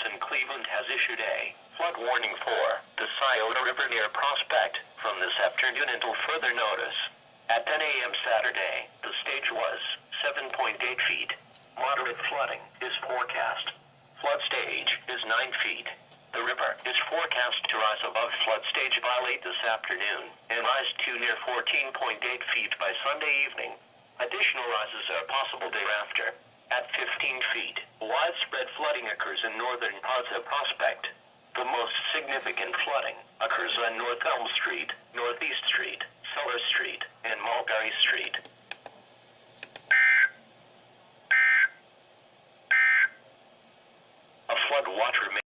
in Cleveland has issued a flood warning for the Scioto River near Prospect from this afternoon until further notice. At 10 a.m. Saturday, the stage was 7.8 feet. Moderate flooding is forecast. Flood stage is 9 feet. The river is forecast to rise above flood stage by late this afternoon and rise to near 14.8 feet by Sunday evening. Additional rises are possible thereafter. At 15 feet, widespread flooding occurs in northern parts of Prospect. The most significant flooding occurs on North Elm Street, Northeast Street, Cellar Street, and Mulberry Street. A flood watch remains.